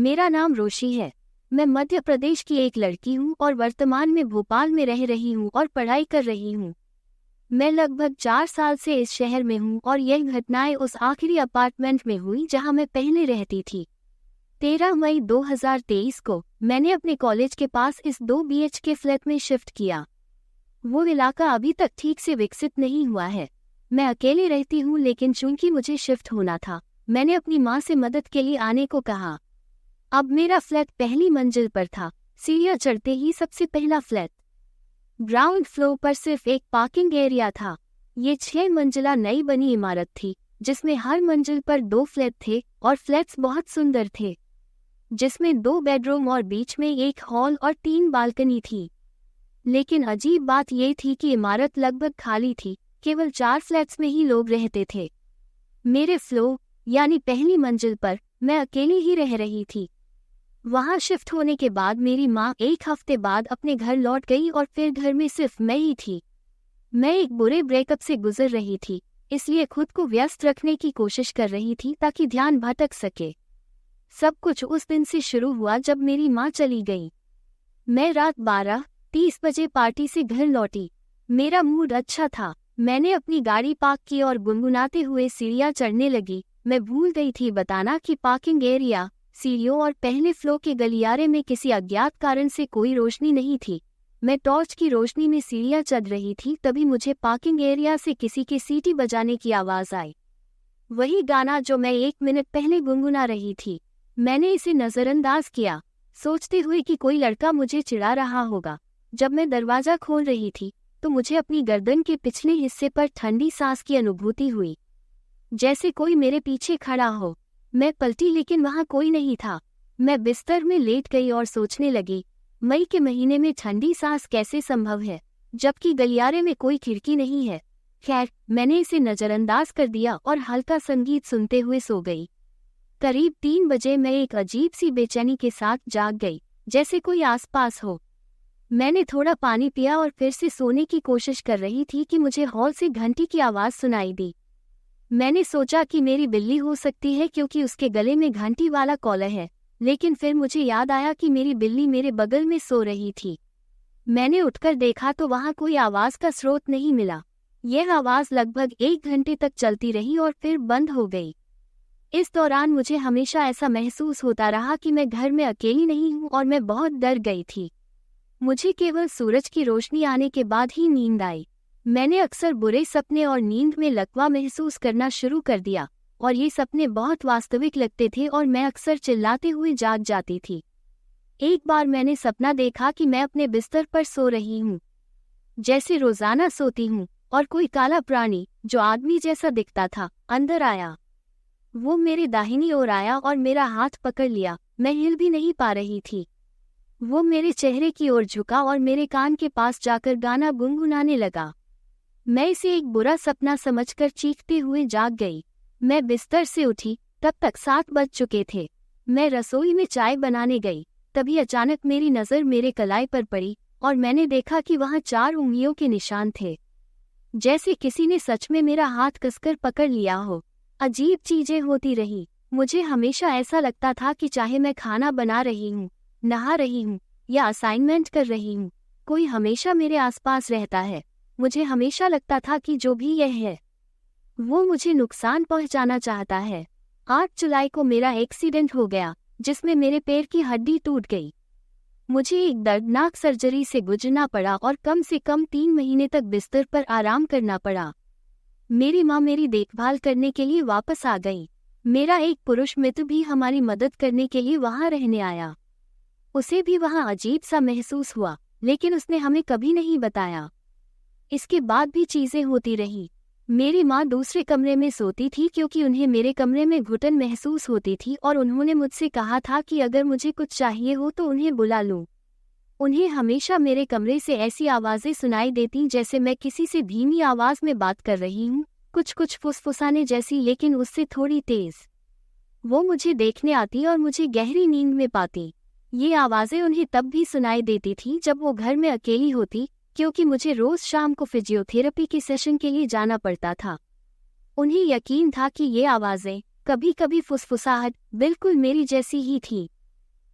मेरा नाम रोशी है। मैं मध्य प्रदेश की एक लड़की हूँ और वर्तमान में भोपाल में रह रही हूँ और पढ़ाई कर रही हूँ। मैं लगभग 4 साल से इस शहर में हूँ और यह घटनाएं उस आखिरी अपार्टमेंट में हुई जहाँ मैं पहले रहती थी। 13 मई 2023 को मैंने अपने कॉलेज के पास इस 2 BHK फ्लैट में शिफ्ट किया। वो इलाका अभी तक ठीक से विकसित नहीं हुआ है। मैं अकेले रहती हूँ, लेकिन चूंकि मुझे शिफ्ट होना था, मैंने अपनी माँ से मदद के लिए आने को कहा। अब मेरा फ्लैट पहली मंजिल पर था। सीढ़ियाँ चढ़ते ही सबसे पहला फ्लैट। ग्राउंड फ्लोर पर सिर्फ एक पार्किंग एरिया था। ये 6 मंजिला नई बनी इमारत थी, जिसमें हर मंजिल पर 2 फ्लैट थे और फ्लैट्स बहुत सुंदर थे, जिसमें 2 बेडरूम और बीच में एक हॉल और 3 बालकनी थी। लेकिन अजीब बात यह थी कि इमारत लगभग खाली थी। केवल 4 फ्लैट्स में ही लोग रहते थे। मेरे फ्लोर यानी पहली मंजिल पर मैं अकेली ही रह रही थी। वहां शिफ्ट होने के बाद मेरी माँ 1 हफ्ते बाद अपने घर लौट गई और फिर घर में सिर्फ मैं ही थी। मैं एक बुरे ब्रेकअप से गुजर रही थी, इसलिए खुद को व्यस्त रखने की कोशिश कर रही थी ताकि ध्यान भटक सके। सब कुछ उस दिन से शुरू हुआ जब मेरी माँ चली गई। मैं रात 12:30 बजे पार्टी से घर लौटी। मेरा मूड अच्छा था। मैंने अपनी गाड़ी पार्क की और गुनगुनाते हुए सीढ़ियाँ चढ़ने लगी। मैं भूल गई थी बताना कि पार्किंग एरिया, सीढ़ियों और पहले फ्लोर के गलियारे में किसी अज्ञात कारण से कोई रोशनी नहीं थी। मैं टॉर्च की रोशनी में सीढ़ियाँ चढ़ रही थी, तभी मुझे पार्किंग एरिया से किसी के सीटी बजाने की आवाज़ आई। वही गाना जो मैं 1 मिनट पहले गुनगुना रही थी। मैंने इसे नज़रअंदाज किया, सोचते हुए कि कोई लड़का मुझे चिढ़ा रहा होगा। जब मैं दरवाज़ा खोल रही थी तो मुझे अपनी गर्दन के पिछले हिस्से पर ठंडी सांस की अनुभूति हुई, जैसे कोई मेरे पीछे खड़ा हो। मैं पलटी, लेकिन वहाँ कोई नहीं था। मैं बिस्तर में लेट गई और सोचने लगी, मई के महीने में ठंडी सांस कैसे संभव है, जबकि गलियारे में कोई खिड़की नहीं है। खैर, मैंने इसे नज़रअंदाज कर दिया और हल्का संगीत सुनते हुए सो गई। करीब 3 बजे मैं एक अजीब सी बेचैनी के साथ जाग गई, जैसे कोई आसपास हो। मैंने थोड़ा पानी पिया और फिर से सोने की कोशिश कर रही थी कि मुझे हॉल से घंटी की आवाज़ सुनाई दी। मैंने सोचा कि मेरी बिल्ली हो सकती है, क्योंकि उसके गले में घंटी वाला कॉलर है। लेकिन फिर मुझे याद आया कि मेरी बिल्ली मेरे बगल में सो रही थी। मैंने उठकर देखा तो वहाँ कोई आवाज़ का स्रोत नहीं मिला। यह आवाज़ लगभग 1 घंटे तक चलती रही और फिर बंद हो गई। इस दौरान मुझे हमेशा ऐसा महसूस होता रहा कि मैं घर में अकेली नहीं हूँ और मैं बहुत डर गई थी। मुझे केवल सूरज की रोशनी आने के बाद ही नींद आई। मैंने अक्सर बुरे सपने और नींद में लकवा महसूस करना शुरू कर दिया, और ये सपने बहुत वास्तविक लगते थे और मैं अक्सर चिल्लाते हुए जाग जाती थी। एक बार मैंने सपना देखा कि मैं अपने बिस्तर पर सो रही हूँ, जैसे रोजाना सोती हूँ, और कोई काला प्राणी जो आदमी जैसा दिखता था अंदर आया। वो मेरे दाहिनी ओर आया और मेरा हाथ पकड़ लिया। मैं हिल भी नहीं पा रही थी। वो मेरे चेहरे की ओर झुका और मेरे कान के पास जाकर गाना गुनगुनाने लगा। मैं इसे एक बुरा सपना समझकर चीखते हुए जाग गई। मैं बिस्तर से उठी, तब तक 7 बज चुके थे। मैं रसोई में चाय बनाने गई, तभी अचानक मेरी नज़र मेरे कलाई पर पड़ी और मैंने देखा कि वहाँ 4 उंगलियों के निशान थे, जैसे किसी ने सच में मेरा हाथ कसकर पकड़ लिया हो। अजीब चीजें होती रही। मुझे हमेशा ऐसा लगता था कि चाहे मैं खाना बना रही हूँ, नहा रही हूँ या असाइनमेंट कर रही हूँ, कोई हमेशा मेरे आसपास रहता है। मुझे हमेशा लगता था कि जो भी यह है, वो मुझे नुकसान पहुंचाना चाहता है। 8 जुलाई को मेरा एक्सीडेंट हो गया, जिसमें मेरे पैर की हड्डी टूट गई। मुझे एक दर्दनाक सर्जरी से गुजरना पड़ा और कम से कम 3 महीने तक बिस्तर पर आराम करना पड़ा। मेरी माँ मेरी देखभाल करने के लिए वापस आ गई। मेरा एक पुरुष मित्र भी हमारी मदद करने के लिए वहाँ रहने आया। उसे भी वहाँ अजीब सा महसूस हुआ, लेकिन उसने हमें कभी नहीं बताया। इसके बाद भी चीजें होती रही। मेरी माँ दूसरे कमरे में सोती थी, क्योंकि उन्हें मेरे कमरे में घुटन महसूस होती थी, और उन्होंने मुझसे कहा था कि अगर मुझे कुछ चाहिए हो तो उन्हें बुला लूं। उन्हें हमेशा मेरे कमरे से ऐसी आवाज़ें सुनाई देती जैसे मैं किसी से धीमी आवाज़ में बात कर रही हूँ, कुछ फुसफुसाने जैसी, लेकिन उससे थोड़ी तेज़। वो मुझे देखने आती और मुझे गहरी नींद में पाती। ये आवाज़ें उन्हें तब भी सुनाई देती थी जब वो घर में अकेली होती, क्योंकि मुझे रोज़ शाम को फिजियोथेरेपी के सेशन के लिए जाना पड़ता था। उन्हें यकीन था कि ये आवाज़ें, कभी कभी फुसफुसाहट, बिल्कुल मेरी जैसी ही थी।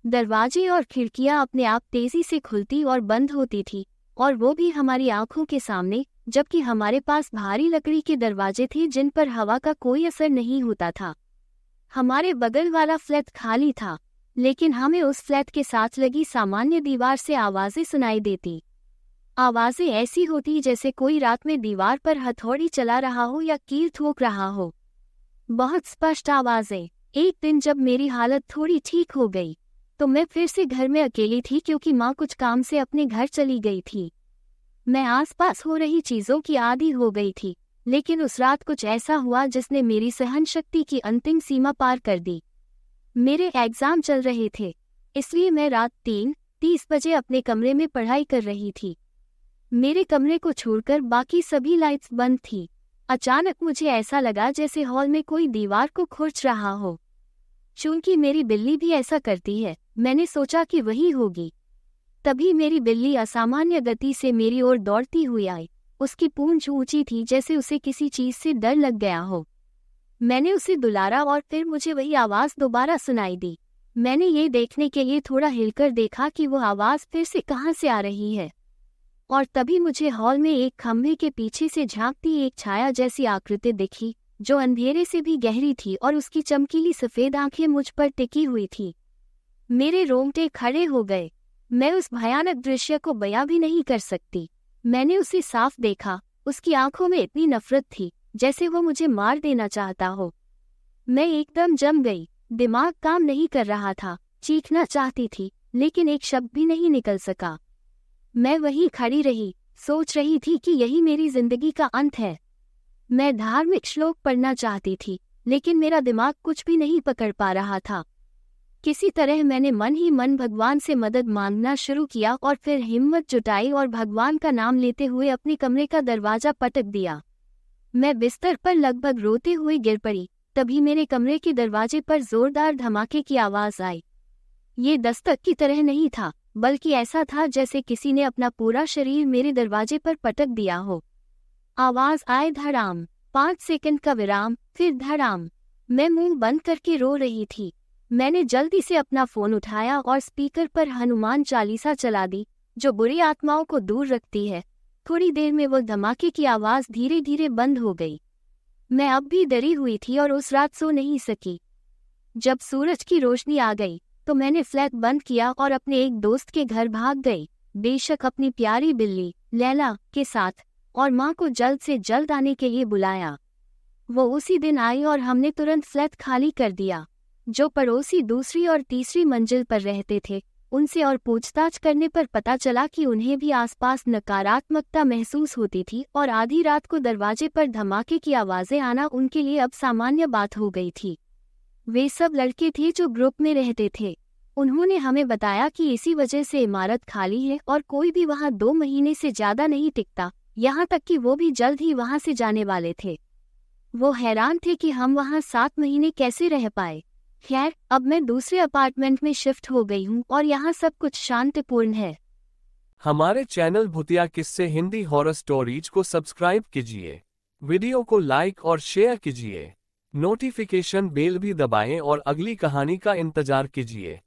दरवाजे और खिड़कियां अपने आप तेजी से खुलती और बंद होती थी, और वो भी हमारी आंखों के सामने, जबकि हमारे पास भारी लकड़ी के दरवाजे थे जिन पर हवा का कोई असर नहीं होता था। हमारे बगल वाला फ्लैट खाली था, लेकिन हमें उस फ्लैट के साथ लगी सामान्य दीवार से आवाजें सुनाई देती। आवाजें ऐसी होती जैसे कोई रात में दीवार पर हथौड़ी चला रहा हो या कील ठोक रहा हो। बहुत स्पष्ट आवाजें। एक दिन जब मेरी हालत थोड़ी ठीक हो गई, तो मैं फिर से घर में अकेली थी क्योंकि माँ कुछ काम से अपने घर चली गई थी। मैं आसपास हो रही चीजों की आदी हो गई थी, लेकिन उस रात कुछ ऐसा हुआ जिसने मेरी सहन शक्ति की अंतिम सीमा पार कर दी। मेरे एग्जाम चल रहे थे, इसलिए मैं रात 3:30 बजे अपने कमरे में पढ़ाई कर रही थी। मेरे कमरे को छोड़कर बाकी सभी लाइट्स बंद थी। अचानक मुझे ऐसा लगा जैसे हॉल में कोई दीवार को खुरच रहा हो। चूंकि मेरी बिल्ली भी ऐसा करती है, मैंने सोचा कि वही होगी। तभी मेरी बिल्ली असामान्य गति से मेरी ओर दौड़ती हुई आई। उसकी पूंछ ऊंची थी जैसे उसे किसी चीज से डर लग गया हो। मैंने उसे दुलारा और फिर मुझे वही आवाज दोबारा सुनाई दी। मैंने ये देखने के लिए थोड़ा हिलकर देखा कि वो आवाज फिर से कहाँ से आ रही है, और तभी मुझे हॉल में एक खंभे के पीछे से झांकती एक छाया जैसी आकृति दिखी, जो अंधेरे से भी गहरी थी और उसकी चमकीली सफेद आंखें मुझ पर टिकी हुई थी। मेरे रोंगटे खड़े हो गए। मैं उस भयानक दृश्य को बयां भी नहीं कर सकती। मैंने उसे साफ देखा। उसकी आंखों में इतनी नफरत थी जैसे वो मुझे मार देना चाहता हो। मैं एकदम जम गई। दिमाग काम नहीं कर रहा था। चीखना चाहती थी, लेकिन एक शब्द भी नहीं निकल सका। मैं वहीं खड़ी रही, सोच रही थी कि यही मेरी जिंदगी का अंत है। मैं धार्मिक श्लोक पढ़ना चाहती थी, लेकिन मेरा दिमाग कुछ भी नहीं पकड़ पा रहा था। किसी तरह मैंने मन ही मन भगवान से मदद मांगना शुरू किया और फिर हिम्मत जुटाई और भगवान का नाम लेते हुए अपने कमरे का दरवाजा पटक दिया। मैं बिस्तर पर लगभग रोते हुए गिर पड़ी। तभी मेरे कमरे के दरवाजे पर जोरदार धमाके की आवाज आई। ये दस्तक की तरह नहीं था, बल्कि ऐसा था जैसे किसी ने अपना पूरा शरीर मेरे दरवाजे पर पटक दिया हो। आवाज आए धड़ाम। 5 सेकंड का विराम, फिर धड़ाम। मैं मुंह बंद करके रो रही थी। मैंने जल्दी से अपना फोन उठाया और स्पीकर पर हनुमान चालीसा चला दी, जो बुरी आत्माओं को दूर रखती है। थोड़ी देर में वो धमाके की आवाज धीरे धीरे बंद हो गई। मैं अब भी डरी हुई थी और उस रात सो नहीं सकी। जब सूरज की रोशनी आ गई, तो मैंने फ्लैट बंद किया और अपने एक दोस्त के घर भाग गई, बेशक अपनी प्यारी बिल्ली लैला के साथ, और माँ को जल्द से जल्द आने के लिए बुलाया। वो उसी दिन आई और हमने तुरंत फ्लैट खाली कर दिया। जो पड़ोसी दूसरी और तीसरी मंजिल पर रहते थे, उनसे और पूछताछ करने पर पता चला कि उन्हें भी आसपास नकारात्मकता महसूस होती थी और आधी रात को दरवाजे पर धमाके की आवाजें आना उनके लिए अब सामान्य बात हो गई थी। वे सब लड़के थे जो ग्रुप में रहते थे। उन्होंने हमें बताया कि इसी वजह से इमारत खाली है और कोई भी वहां 2 महीने से ज्यादा नहीं टिकता, यहाँ तक कि वो भी जल्द ही वहां से जाने वाले थे। वो हैरान थे कि हम वहां 7 महीने कैसे रह पाए। खैर, अब मैं दूसरे अपार्टमेंट में शिफ्ट हो गई हूँ और यहाँ सब कुछ शांतिपूर्ण है। हमारे चैनल भूतिया किस्से हिंदी हॉरर स्टोरीज को सब्सक्राइब कीजिए, वीडियो को लाइक और शेयर कीजिए, नोटिफिकेशन बेल भी दबाएं और अगली कहानी का इंतजार कीजिए।